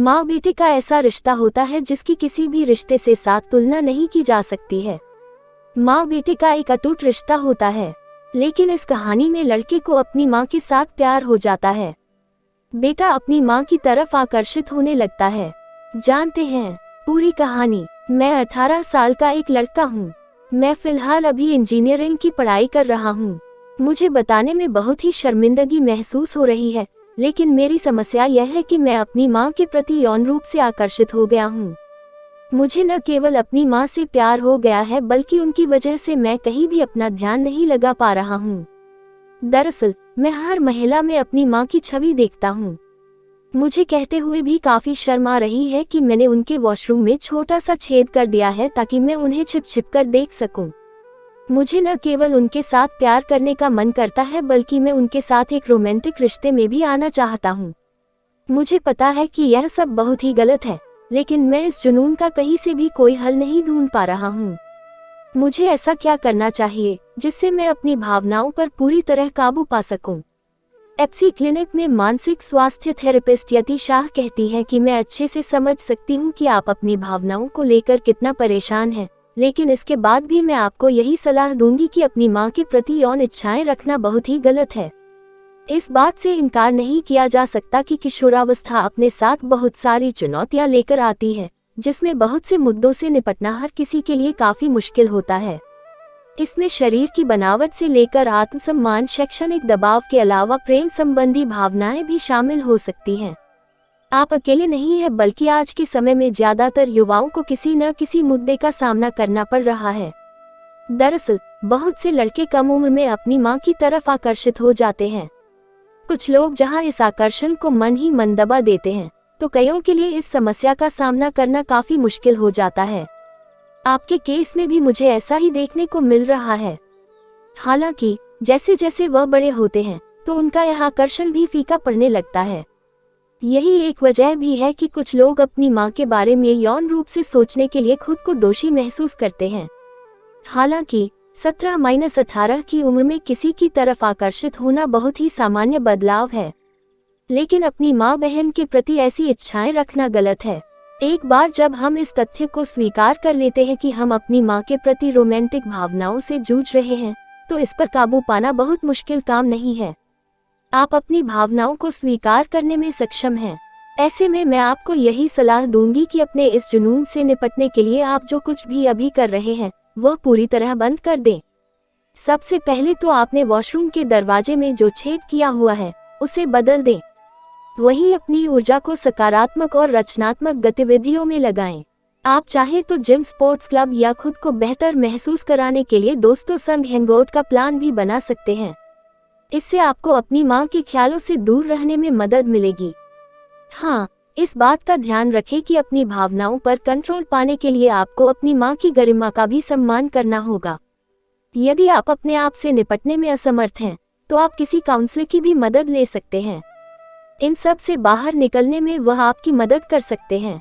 माँ बेटे का ऐसा रिश्ता होता है जिसकी किसी भी रिश्ते से साथ तुलना नहीं की जा सकती है। माँ बेटे का एक अटूट रिश्ता होता है, लेकिन इस कहानी में लड़के को अपनी माँ के साथ प्यार हो जाता है। बेटा अपनी माँ की तरफ आकर्षित होने लगता है। जानते हैं पूरी कहानी। मैं 18 साल का एक लड़का हूँ। मैं फिलहाल अभी इंजीनियरिंग की पढ़ाई कर रहा हूँ। मुझे बताने में बहुत ही शर्मिंदगी महसूस हो रही है, लेकिन मेरी समस्या यह है कि मैं अपनी माँ के प्रति यौन रूप से आकर्षित हो गया हूँ। मुझे न केवल अपनी माँ से प्यार हो गया है, बल्कि उनकी वजह से मैं कहीं भी अपना ध्यान नहीं लगा पा रहा हूँ। दरअसल मैं हर महिला में अपनी माँ की छवि देखता हूँ। मुझे कहते हुए भी काफी शर्म आ रही है कि मैंने उनके वॉशरूम में छोटा सा छेद कर दिया है ताकि मैं उन्हें छिप छिप कर देख सकूं। मुझे न केवल उनके साथ प्यार करने का मन करता है, बल्कि मैं उनके साथ एक रोमांटिक रिश्ते में भी आना चाहता हूँ। मुझे पता है कि यह सब बहुत ही गलत है, लेकिन मैं इस जुनून का कहीं से भी कोई हल नहीं ढूंढ पा रहा हूँ। मुझे ऐसा क्या करना चाहिए जिससे मैं अपनी भावनाओं पर पूरी तरह काबू पा सकूं? एप्सी क्लिनिक में मानसिक स्वास्थ्य थेरेपिस्ट यति शाह कहती हैं कि मैं अच्छे से समझ सकती हूँ कि आप अपनी भावनाओं को लेकर कितना परेशान हैं, लेकिन इसके बाद भी मैं आपको यही सलाह दूंगी कि अपनी माँ के प्रति यौन इच्छाएं रखना बहुत ही गलत है। इस बात से इनकार नहीं किया जा सकता कि किशोरावस्था अपने साथ बहुत सारी चुनौतियां लेकर आती है, जिसमें बहुत से मुद्दों से निपटना हर किसी के लिए काफी मुश्किल होता है। इसमें शरीर की बनावट से लेकर आत्मसम्मान, शैक्षणिक दबाव के अलावा प्रेम संबंधी भावनाएं भी शामिल हो सकती हैं। आप अकेले नहीं हैं, बल्कि आज के समय में ज्यादातर युवाओं को किसी न किसी मुद्दे का सामना करना पड़ रहा है। दरअसल बहुत से लड़के कम उम्र में अपनी मां की तरफ आकर्षित हो जाते हैं। कुछ लोग जहां इस आकर्षण को मन ही मन दबा देते हैं, तो कईयों के लिए इस समस्या का सामना करना काफी मुश्किल हो जाता है। आपके केस में भी मुझे ऐसा ही देखने को मिल रहा है। हालांकि जैसे जैसे वह बड़े होते हैं, तो उनका यह आकर्षण भी फीका पड़ने लगता है। यही एक वजह भी है कि कुछ लोग अपनी मां के बारे में यौन रूप से सोचने के लिए खुद को दोषी महसूस करते हैं। हालांकि 17-18 की उम्र में किसी की तरफ आकर्षित होना बहुत ही सामान्य बदलाव है, लेकिन अपनी माँ बहन के प्रति ऐसी इच्छाएं रखना गलत है। एक बार जब हम इस तथ्य को स्वीकार कर लेते हैं कि हम अपनी माँ के प्रति रोमांटिक भावनाओं से जूझ रहे हैं, तो इस पर काबू पाना बहुत मुश्किल काम नहीं है। आप अपनी भावनाओं को स्वीकार करने में सक्षम हैं। ऐसे में मैं आपको यही सलाह दूंगी कि अपने इस जुनून से निपटने के लिए आप जो कुछ भी अभी कर रहे हैं, वह पूरी तरह बंद कर दें। सबसे पहले तो आपने वॉशरूम के दरवाजे में जो छेद किया हुआ है, उसे बदल दें। वहीं अपनी ऊर्जा को सकारात्मक और रचनात्मक गतिविधियों में लगाएं। आप चाहें तो जिम, स्पोर्ट्स क्लब या खुद को बेहतर महसूस कराने के लिए दोस्तों संग हैंगआउट का प्लान भी बना सकते हैं। इससे आपको अपनी माँ के ख्यालों से दूर रहने में मदद मिलेगी। हाँ, इस बात का ध्यान रखें कि अपनी भावनाओं पर कंट्रोल पाने के लिए आपको अपनी माँ की गरिमा का भी सम्मान करना होगा। यदि आप अपने आप से निपटने में असमर्थ हैं, तो आप किसी काउंसलर की भी मदद ले सकते हैं। इन सब से बाहर निकलने में वह आपकी मदद कर सकते हैं।